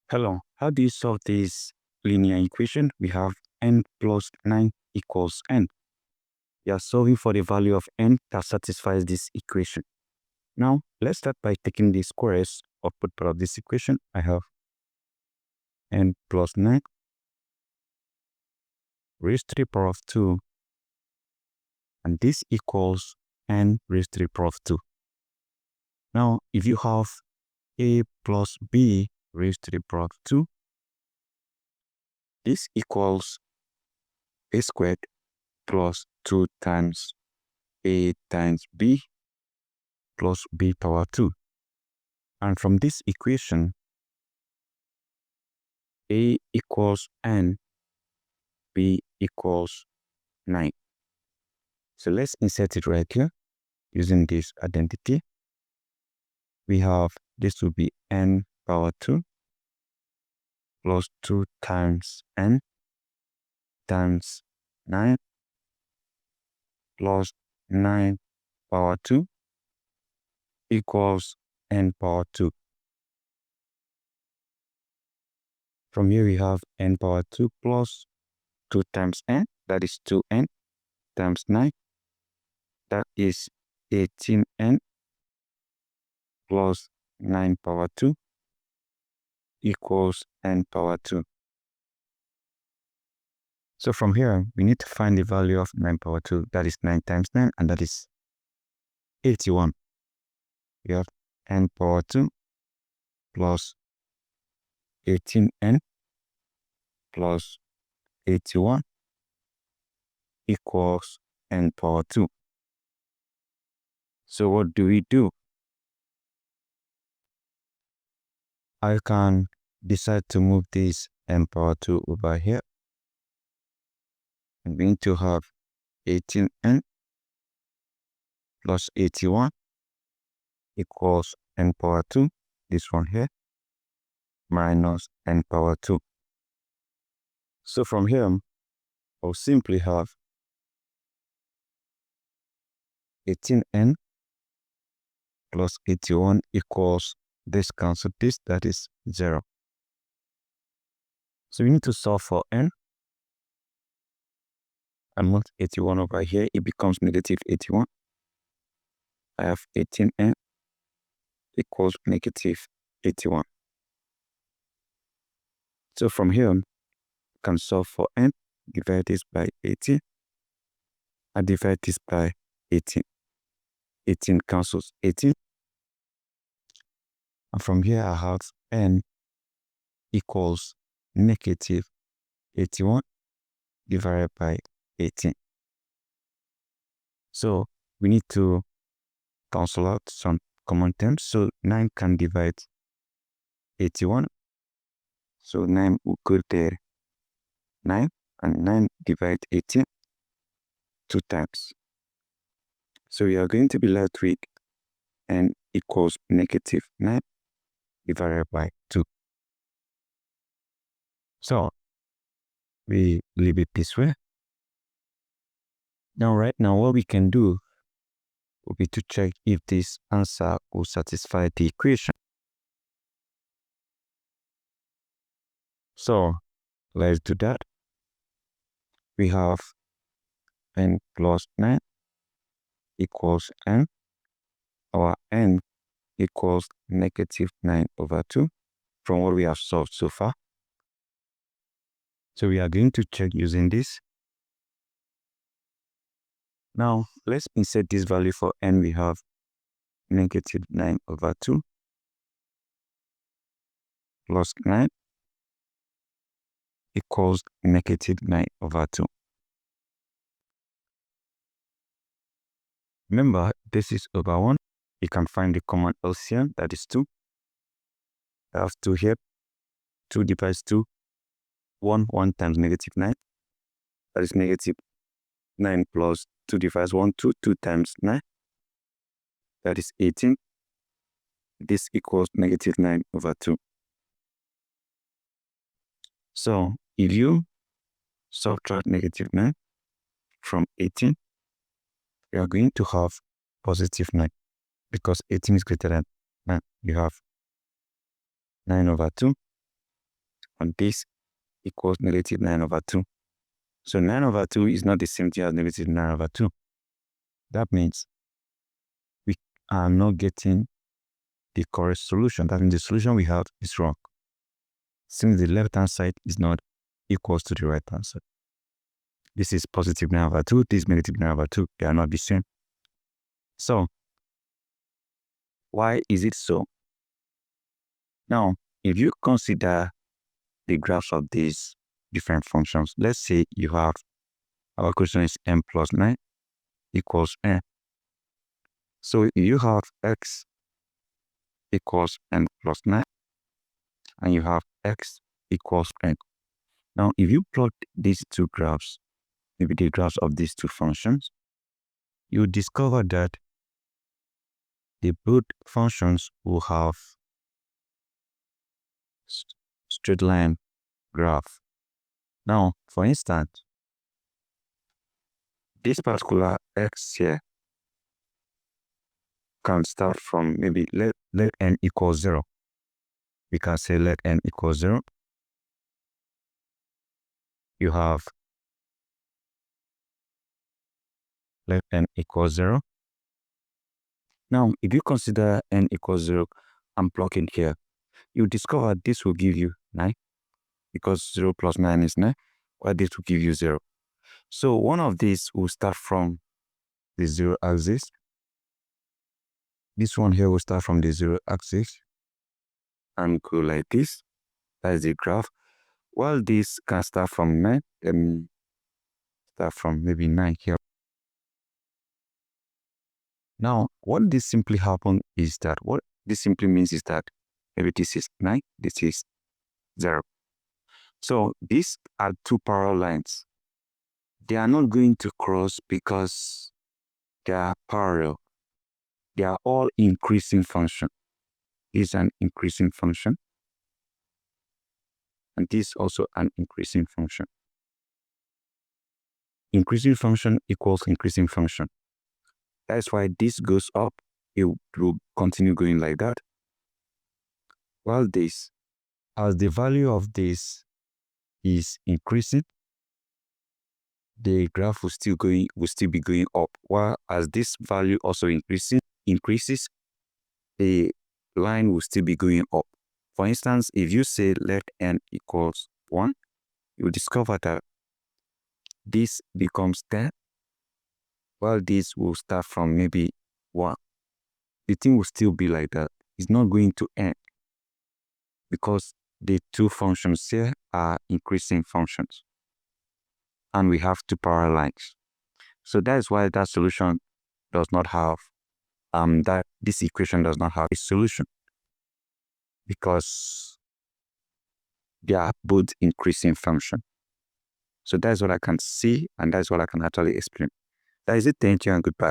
Hello, how do you solve this linear equation? We have n plus 9 equals n. We are solving for the value of n that satisfies this equation. Now, let's start by taking the squares of both part of this equation. I have n plus 9 raised to the power of 2, and this equals n raised to the power of 2. Now, if you have a plus b raised to the power of 2, this equals a squared plus 2 times a times b plus b power 2. And from this equation, a equals n, b equals 9. So let's insert it right here using this identity. We have this will be n power 2 plus 2 times n times 9 plus 9 power 2 equals n power 2. From here we have n power 2 plus 2 times n, that is 2n times 9, that is 18n plus 9 power 2 equals n power 2. So from here, we need to find the value of 9 power 2, that is 9 times 9, and that is 81. We have n power 2 plus 18n plus 81 equals n power 2. So what do we do? I can decide to move this n power 2 over here. I'm going to have 18n plus 81 equals n power 2, this one here, minus n power 2. So from here, I'll simply have 18n plus 81 equals this cancel this, that is 0. So we need to solve for n. And move 81 over here, it becomes negative 81. I have 18n equals negative 81. So from here, I can solve for n, divide this by 18, and divide this by 18. 18 cancels 18. And from here, I have n equals negative 81 divided by 18. So we need to cancel out some common terms. So 9 can divide 81. So 9 will go there 9, and 9 divide 18 2 times. So we are going to be left with n equals negative 9 divided by 2. So we leave it this way. Now, right now, what we can do will be to check if this answer will satisfy the equation. So let's do that. We have n plus 9 equals n. Our n equals negative 9 over 2 from what we have solved so far. So we are going to check using this. Now, let's insert this value for n. We have negative 9 over 2 plus 9 equals negative 9 over 2. Remember, this is over 1. You can find the common LCM, that is 2. I have 2 here. 2 divides 2. 1 times negative 9. That is negative 9 plus 2 divides 1, 2. 2 times 9. That is 18. This equals negative 9 over 2. So if you subtract negative 9 from 18, you are going to have positive 9 because 18 is greater than 9. You have 9 over 2 on this equals negative 9 over 2. So 9 over 2 is not the same thing as negative 9 over 2. That means we are not getting the correct solution. That means the solution we have is wrong, since the left-hand side is not equals to the right-hand side. This is positive 9 over 2, this is negative 9 over 2. They are not the same. So, why is it so? Now, if you consider the graphs of these different functions, let's say you have, our question is n plus 9 equals n. So, if you have x equals n plus 9, and you have x equals n. Now, if you plot these two graphs, maybe the graphs of these two functions, you discover that the both functions will have straight line graph. Now, for instance, this particular x here can start from maybe let n equals 0. We can say let n equals 0. You have let n equals 0. Now, if you consider n equals 0, I'm plugging here. You discover this will give you 9, because 0 plus 9 is 9, while this will give you 0. So one of these will start from the 0 axis. This one here will start from the 0 axis and go like this. That is the graph. While this can start from 9, let me start from maybe 9 here. Now, what this simply happens is that, what this simply means is that maybe this is 9, this is 0. So these are two parallel lines. They are not going to cross because they are parallel. They are all increasing function. This is an increasing function, and this is also an increasing function. Increasing function equals increasing function. That's why this goes up, it will continue going like that. While this, as the value of this is increasing, the graph will still be going up. While as this value also increases, the line will still be going up. For instance, if you say let n equals 1, you discover that this becomes 10, while this will start from maybe 1. The thing will still be like that. It's not going to end, because the two functions here are increasing functions, and we have two parallel lines. So that is why that solution does not have, this equation does not have a solution, because they are both increasing function. So that's what I can see, and that's what I can actually explain. That is it. Thank you and goodbye.